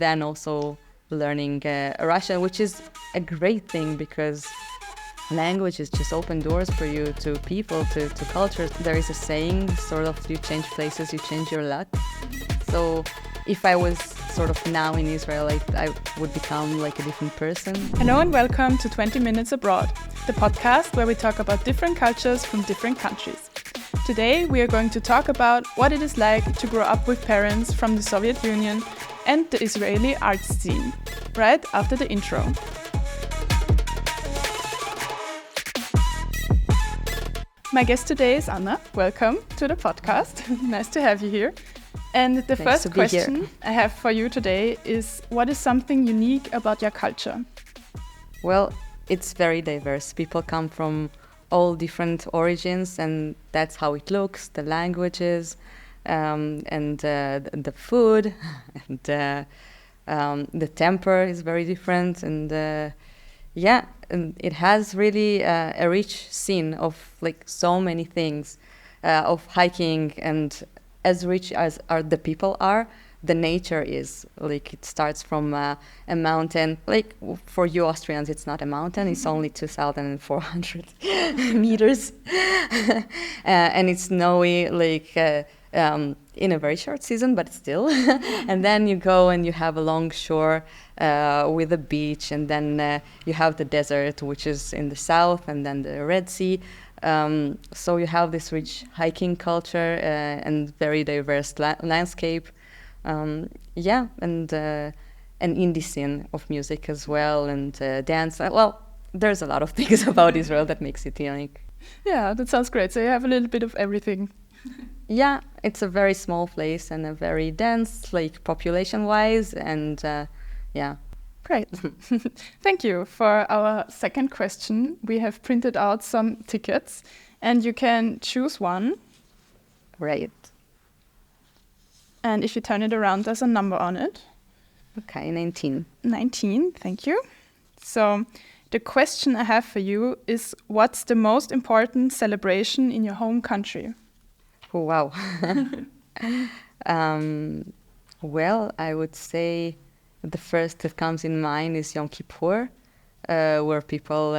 then also learning Russian, which is a great thing because languages just open doors for you to people, to cultures. There is a saying, sort of, you change places, you change your luck. So if I was sort of now in Israel, I would become like a different person. Hello and welcome to 20 Minutes Abroad, the podcast where we talk about different cultures from different countries. Today we are going to talk about what it is like to grow up with parents from the Soviet Union and the Israeli arts scene, right after the intro. My guest today is Anna. Welcome to the podcast. Nice to have you here. And the first question I have for you today is, what is something unique about your culture? Well, it's very diverse. People come from all different origins, and that's how it looks, the languages, and the food, and the temper is very different, and and it has really a rich scene of like so many things, of hiking, and as rich as the people are, the nature is. Like, it starts from a mountain. Like, for you Austrians, it's not a mountain, it's only 2,400 meters. And it's snowy, like, in a very short season, but still. And then you go and you have a long shore with a beach, and then you have the desert, which is in the south, and then the Red Sea. So you have this rich hiking culture and very diverse landscape. And an indie scene of music as well, and dance. Well, there's a lot of things about Israel that makes it unique. Yeah, that sounds great. So you have a little bit of everything. Yeah, it's a very small place and a very dense, like, population-wise, and yeah. Great. Thank you. For our second question, we have printed out some tickets, and you can choose one. Right. And if you turn it around, there's a number on it. Okay, 19. 19, thank you. So the question I have for you is, what's the most important celebration in your home country? Oh, wow. Well, I would say the first that comes in mind is Jom Kipur, where people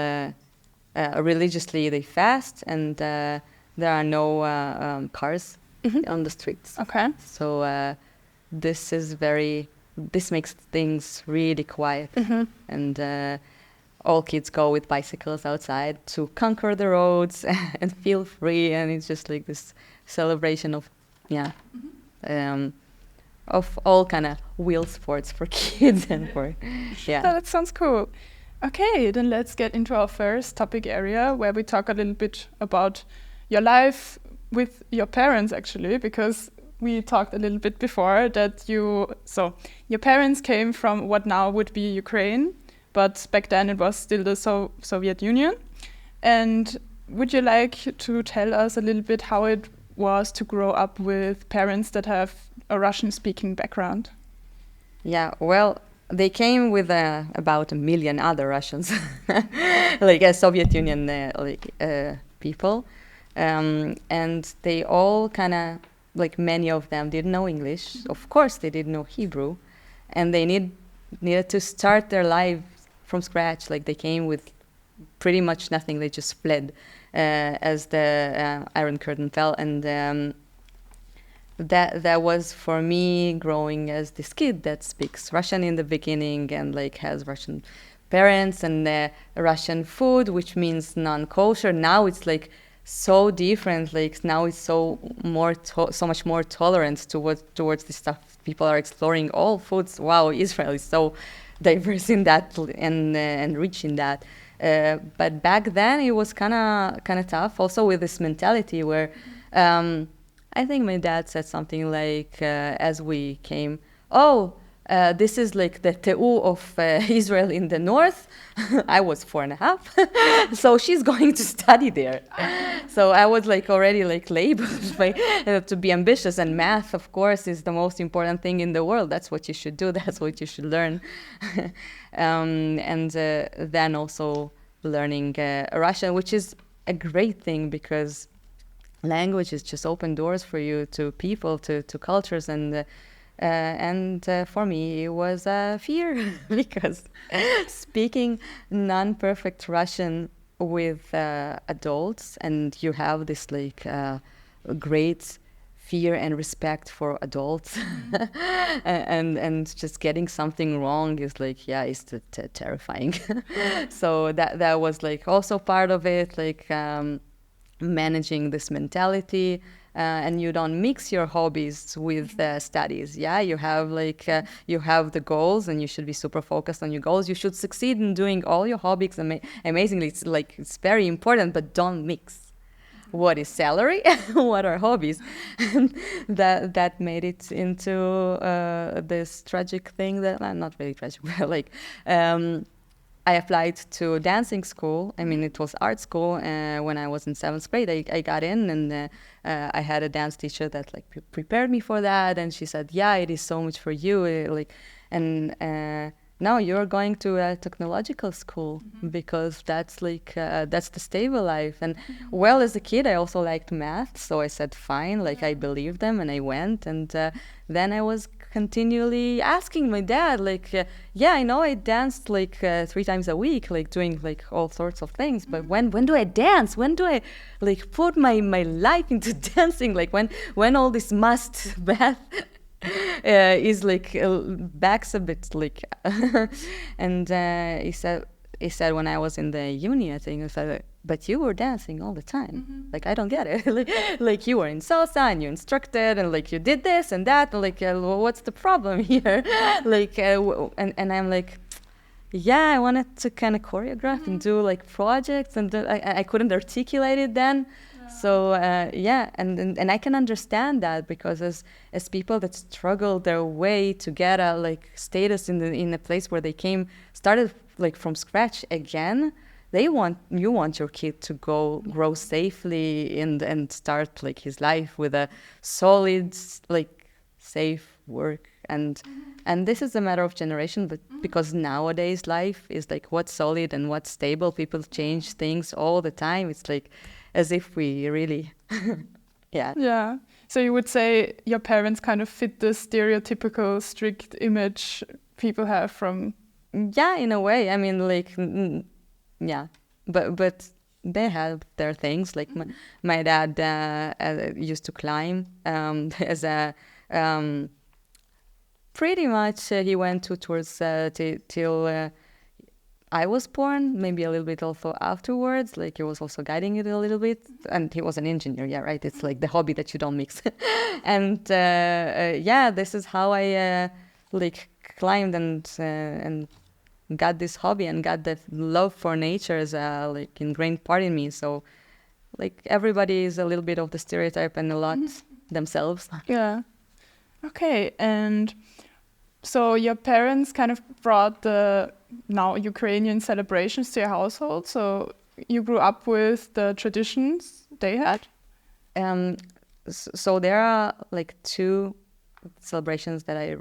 religiously they fast, and there are no cars on the streets. Okay. So this makes things really quiet, and all kids go with bicycles outside to conquer the roads and feel free, and it's just like this celebration of of all kind of wheel sports for kids and for That sounds cool. Okay, then let's get into our first topic area, where we talk a little bit about your life with your parents, actually, because we talked a little bit before that your parents came from what now would be Ukraine, but back then it was still the Soviet Union. And would you like to tell us a little bit how it was to grow up with parents that have a Russian-speaking background? Yeah, well, they came with about 1 million other Russians, like a Soviet Union people. And they all kind of, like, many of them didn't know English. Of course, they didn't know Hebrew. And they needed to start their lives from scratch. Like, they came with pretty much nothing. They just fled as the Iron Curtain fell. And that was, for me, growing as this kid that speaks Russian in the beginning and, like, has Russian parents and Russian food, which means non-kosher. Now it's, like, so different. Like, now it's so much more tolerant towards this stuff. People are exploring all foods. Wow, Israel is so diverse in that and rich in that. But back then it was kind of tough. Also with this mentality where I think my dad said something like, as we came, this is like the Teu of Israel in the north. I was 4.5, so she's going to study there. So I was like already like labeled to be ambitious, and math, of course, is the most important thing in the world. That's what you should do. That's what you should learn. And then also learning Russian, which is a great thing because languages just open doors for you to people, to cultures, and And for me, it was a fear because speaking non-perfect Russian with adults, and you have this like great fear and respect for adults, and just getting something wrong is like, yeah, it's terrifying. So that was like also part of it, like managing this mentality. And you don't mix your hobbies with studies. Yeah, you have like you have the goals, and you should be super focused on your goals. You should succeed in doing all your hobbies amazingly. It's like it's very important, but don't mix what is salary, what are hobbies. And that made it into this tragic thing that not really tragic, but like I applied to dancing school. I mean, it was art school. When I was in 7th grade, I got in, and I had a dance teacher that like prepared me for that. And she said, "Yeah, it is so much for you." And now you're going to a technological school because that's like that's the stable life. And well, as a kid, I also liked math, so I said fine. Like I believed them, and I went. And then I was continually asking my dad, like, yeah, I know I danced like 3 times a week, like doing like all sorts of things, but when do I dance? When do I like put my life into dancing? Like when all this must math is like backs a bit, like. And he said when I was in the uni, I think, he said, but you were dancing all the time. Like, I don't get it. like you were in salsa and you instructed and like you did this and that. And like, what's the problem here? Like, and I'm like, yeah, I wanted to kind of choreograph and do like projects, and I couldn't articulate it then. So yeah, and I can understand that, because as people that struggle their way to get a like status in a place where they started like from scratch again, you want your kid to grow safely and start like his life with a solid like safe work. And this is a matter of generation, but because nowadays life is like what's solid and what's stable. People change things all the time. It's like as if we really yeah. So you would say your parents kind of fit the stereotypical strict image people have from in a way. I mean, like yeah, but they have their things. Like my dad used to climb as a pretty much he went towards till I was born, maybe a little bit also afterwards. Like he was also guiding it a little bit, and he was an engineer. Yeah, right. It's like the hobby that you don't mix. And this is how I like climbed and got this hobby and got that love for nature as a like ingrained part in me. So like everybody is a little bit of the stereotype and a lot themselves. Yeah. Okay, and so your parents kind of brought the now Ukrainian celebrations to your household. So you grew up with the traditions they had? So there are like 2 celebrations that I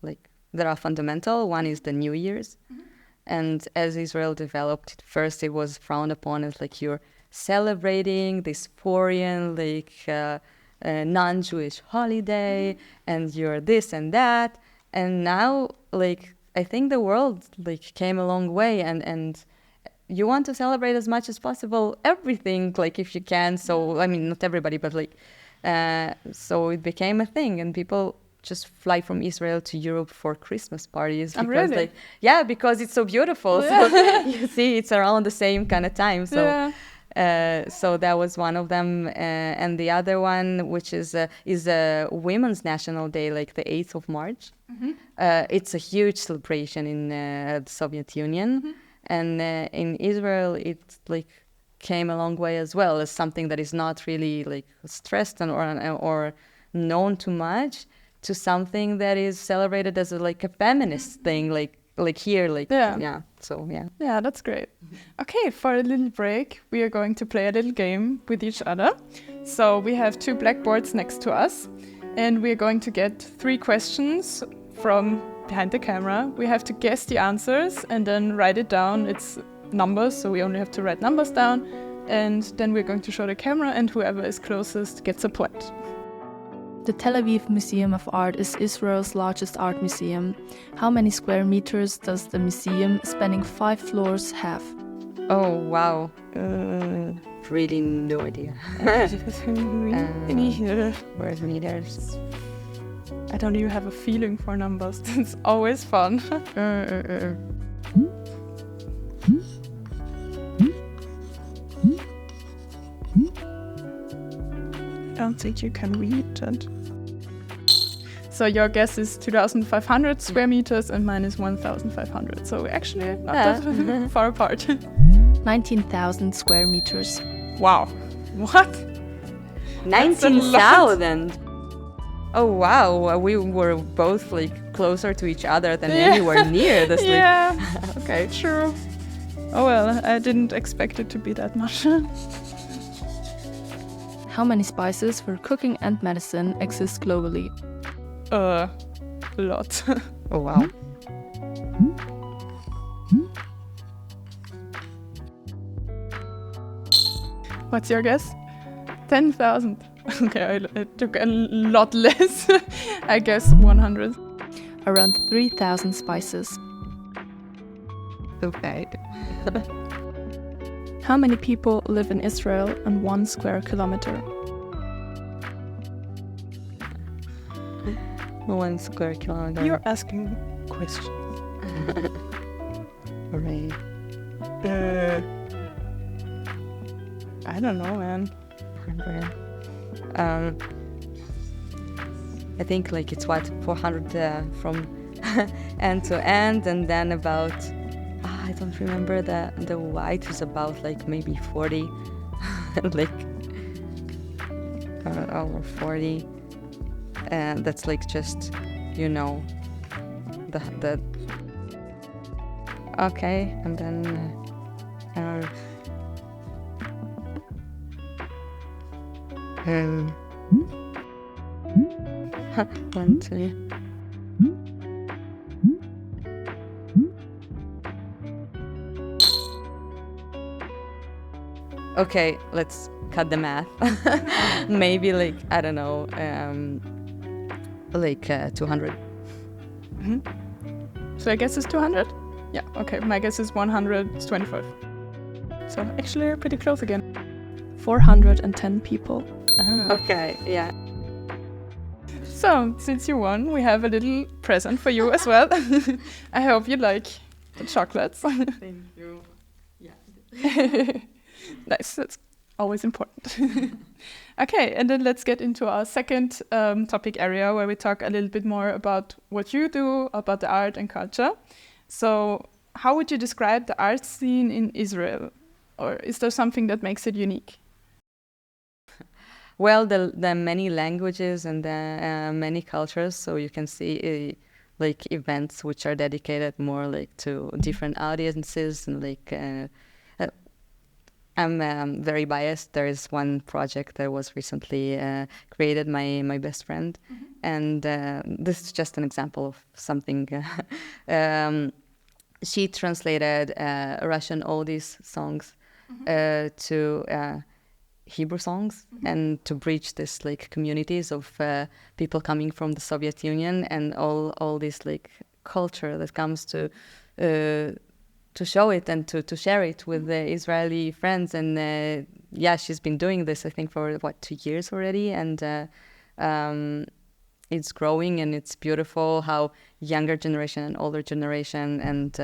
like that are fundamental. One is the New Year's. And as Israel developed, first it was frowned upon as like you're celebrating this foreign, like non-Jewish holiday, and you're this and that. And now, like, I think the world like came a long way, and you want to celebrate as much as possible everything, like if you can. So I mean, not everybody, but like, so it became a thing, and people just fly from Israel to Europe for Christmas parties because really? like because it's so beautiful. So you see, it's around the same kind of time. So so that was one of them, and the other one, which is a Women's National Day, like the 8th of March. It's a huge celebration in the Soviet Union, and in Israel, it like came a long way as well as something that is not really like stressed or known too much, to something that is celebrated as a feminist thing, like here, Yeah, that's great. Okay, for a little break, we are going to play a little game with each other. So we have 2 blackboards next to us, and we're going to get 3 questions from behind the camera. We have to guess the answers and then write it down. It's numbers, so we only have to write numbers down, and then we're going to show the camera, and whoever is closest gets a point. The Tel Aviv Museum of Art is Israel's largest art museum. How many square meters does the museum, spanning 5 floors, have? Oh, wow. Really no idea. Where's meters? I don't even have a feeling for numbers. It's always fun. I don't think you can read that. So your guess is 2,500 square meters and mine is 1,500. So we're actually not that far apart. 19,000 square meters. Wow. What? 19,000? Oh, wow. We were both like closer to each other than anywhere near this. Yeah. Okay, true. Oh well, I didn't expect it to be that much. How many spices for cooking and medicine exist globally? A lot. Oh, wow. What's your guess? 10,000. Okay, I took a lot less. I guess 100. Around 3,000 spices. So bad. How many people live in Israel on 1 square kilometer? 1 square kilometer. You're asking questions. Hooray. I don't know, man. I think like it's what 400 from end to end, and then about I don't remember the white is about like maybe 40, like over 40, and that's like just the okay, and then. 1, 2. Okay, let's cut the math. Maybe like I don't know, like 200. Mm-hmm. So I guess it's 200. Yeah. Okay. My guess is 125. So actually, you're pretty close again. 410 people. Okay, yeah. So, since you won, we have a little present for you as well. I hope you like the chocolates. Thank you. Yeah. Nice, that's always important. Okay, and then let's get into our second topic area where we talk a little bit more about what you do, about the art and culture. So, how would you describe the art scene in Israel? Or is there something that makes it unique? Well, the many languages and the many cultures, so you can see like events which are dedicated more like to different audiences, and like I'm very biased. There is one project that was recently created my best friend, and this is just an example of something. She translated Russian oldies songs to Hebrew songs, and to bridge this like communities of people coming from the Soviet Union, and all this like culture that comes to show it and to share it with the Israeli friends. And yeah, she's been doing this I think for 2 years already, and it's growing, and it's beautiful how younger generation and older generation and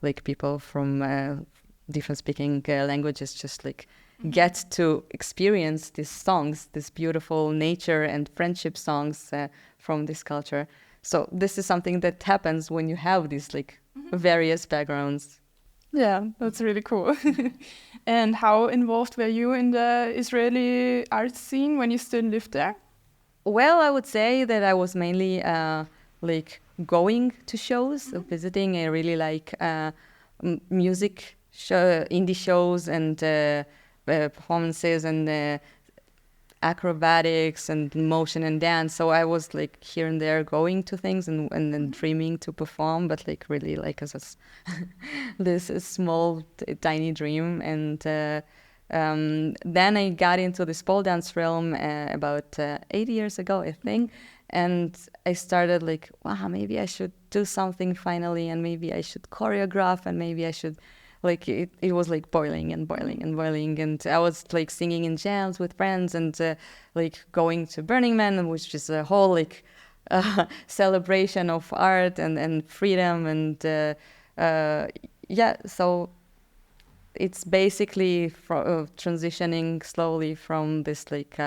like people from different speaking languages just like get to experience these songs, this beautiful nature and friendship songs from this culture. So this is something that happens when you have these like various backgrounds. Yeah, that's really cool. And how involved were you in the Israeli art scene when you still lived there? Well, I would say that I was mainly like going to shows, so visiting. I really like music indie shows and performances and acrobatics and motion and dance. So I was like here and there going to things and then dreaming to perform, but like really like as this small tiny dream. And Then I got into this pole dance realm about 8 years ago, I think. And I started like, wow, maybe I should do something finally, and maybe I should choreograph, and maybe I should, like, it was like boiling and boiling and boiling. And I was like singing in jams with friends, and like going to Burning Man, which is a whole like celebration of art and freedom. And yeah, so it's basically transitioning slowly from this like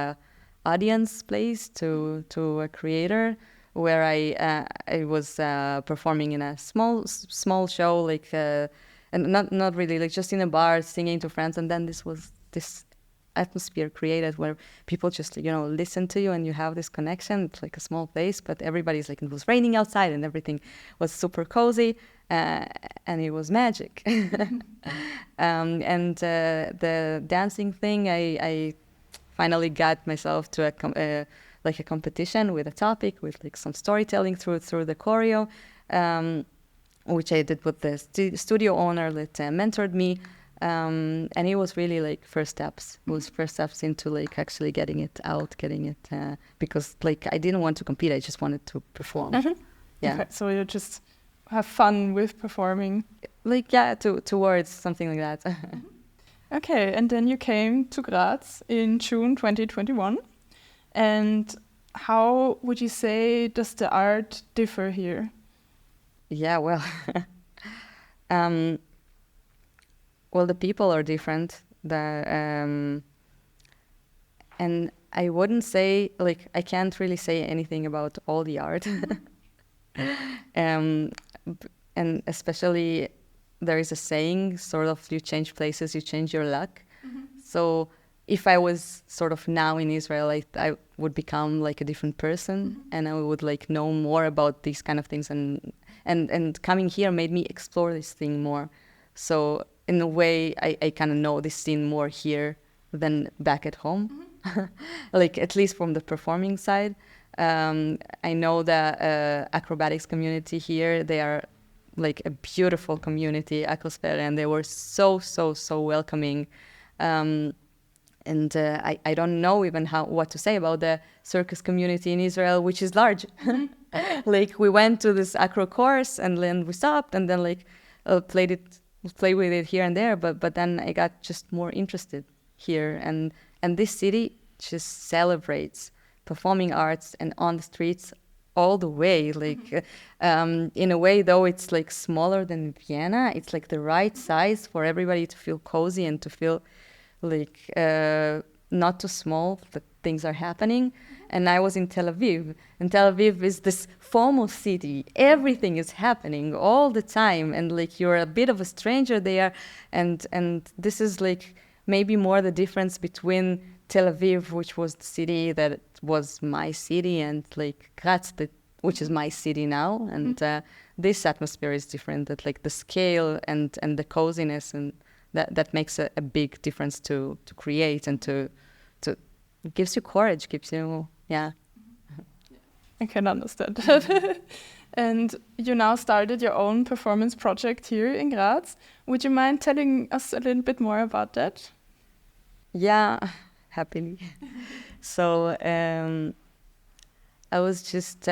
audience place to a creator, where I was performing in a small show, like and not really, like just in a bar singing to friends. And then this atmosphere created where people just, you know, listen to you, and you have this connection. It's like a small place, but everybody's like, it was raining outside and everything was super cozy, and it was magic. And the dancing thing, I finally got myself to like a competition with a topic, with like some storytelling through the choreo, which I did with the studio owner that mentored me. And it was really like first steps. It was first steps into like actually getting it out, because like I didn't want to compete. I just wanted to perform. Yeah. Okay, so you just have fun with performing. Like, yeah, towards something like that. Okay, and then you came to Graz in June 2021. And how would you say does the art differ here? Yeah, well, well, the people are different. And I wouldn't say, like, I can't really say anything about all the art. And especially, there is a saying, sort of, you change places, you change your luck. So if I was sort of now in Israel, I would become like a different person, and I would like know more about these kind of things. And coming here made me explore this thing more. So in a way, I kind of know this scene more here than back at home, like at least from the performing side. I know the acrobatics community here, they are like a beautiful community, Aquasphera, and they were so welcoming. And I don't know even what to say about the circus community in Israel, which is large. Like, we went to this acro course, and then we stopped, and then like play with it here and there. But then I got just more interested here, and this city just celebrates performing arts and on the streets all the way. Like, in a way, though it's like smaller than Vienna, it's like the right size for everybody to feel cozy and to feel like not too small that things are happening. And I was in Tel Aviv, and Tel Aviv is this formal city. Everything is happening all the time, and like you're a bit of a stranger there. And this is like maybe more the difference between Tel Aviv, which was the city that was my city, and like Graz, which is my city now. And this atmosphere is different. That like the scale and the coziness, and that makes a big difference to create, and to it gives you courage, gives you, yeah. I can understand that. And you now started your own performance project here in Graz. Would you mind telling us a little bit more about that? Yeah, happily. So I was just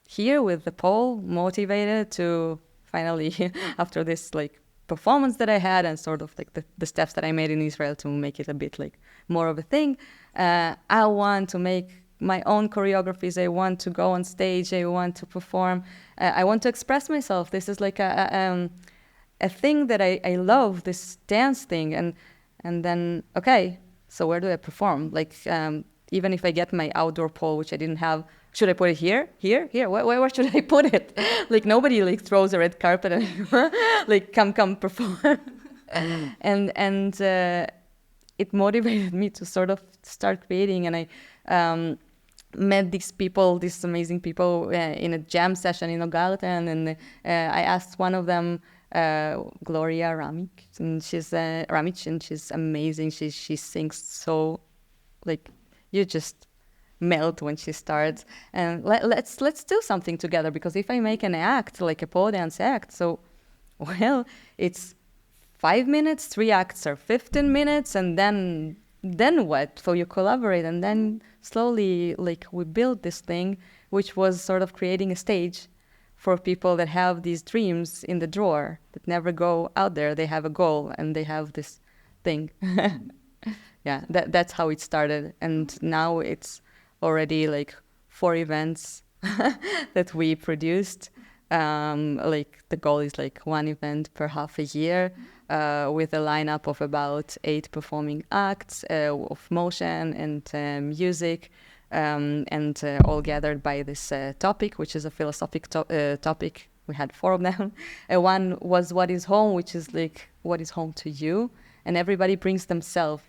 here with the pole, motivated to finally, after this like performance that I had, and sort of like the steps that I made in Israel to make it a bit like more of a thing. I want to make my own choreographies. I want to go on stage. I want to perform. I want to express myself. This is like a thing that I love, this dance thing. And then, okay, so where do I perform? Like, even if I get my outdoor pole, which I didn't have, should I put it here? Here? Where should I put it? Like, nobody like throws a red carpet and like, come perform. And it motivated me to sort of start creating. And I met these amazing people in a jam session in Ogarten. And I asked one of them, Gloria Ramic, and she's amazing. She sings so, like, you just melt when she starts. And let's do something together, because if I make an act, like a pole dance act, so, well, it's 5 minutes, 3 acts are 15 minutes, and then what? So you collaborate, and then slowly, like, we built this thing, which was sort of creating a stage for people that have these dreams in the drawer that never go out there. They have a goal and they have this thing. Yeah, that's how it started. And now it's already like 4 events that we produced. Like the goal is like 1 event per half a year, with a lineup of about 8 performing acts of motion and music, and all gathered by this topic, which is a philosophic topic. We had 4 of them. One was what is home, which is like what is home to you, and everybody brings themselves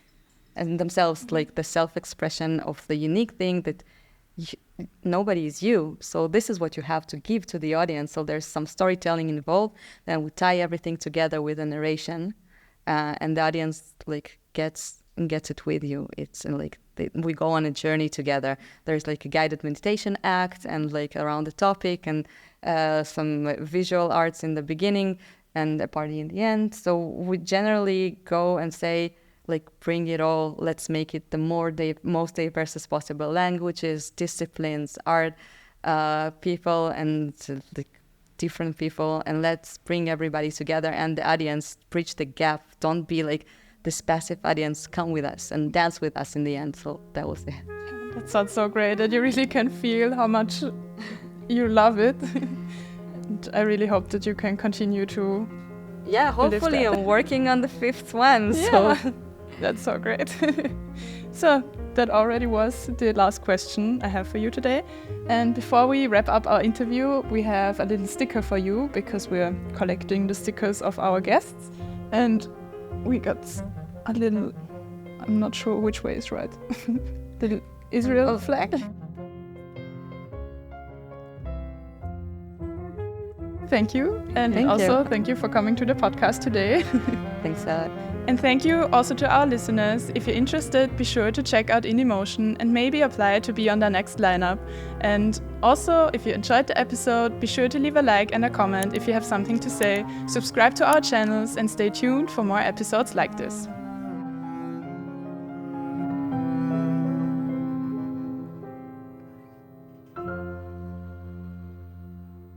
like the self-expression of the unique thing that nobody is you. So this is what you have to give to the audience. So there's some storytelling involved. Then we tie everything together with a narration, and the audience like gets it with you. It's like we go on a journey together. There's like a guided meditation act and like around the topic, and some visual arts in the beginning and a party in the end. So we generally go and say, like, bring it all. Let's make it the most diverse as possible. Languages, disciplines, art, people, and different people. And let's bring everybody together. And the audience, bridge the gap. Don't be like this passive audience. Come with us and dance with us in the end. So that was it. That sounds so great that you really can feel how much you love it. And I really hope that you can continue to. Yeah, hopefully I'm working on the 5th one. Yeah. So. That's so great. So that already was the last question I have for you today. And before we wrap up our interview, we have a little sticker for you, because we're collecting the stickers of our guests. And we got a little, I'm not sure which way is right, little Israel flag. Thank you. And thank you for coming to the podcast today. Thanks a lot. And thank you also to our listeners. If you're interested, be sure to check out In Emotion and maybe apply to be on the next lineup. And also, if you enjoyed the episode, be sure to leave a like and a comment if you have something to say. Subscribe to our channels and stay tuned for more episodes like this.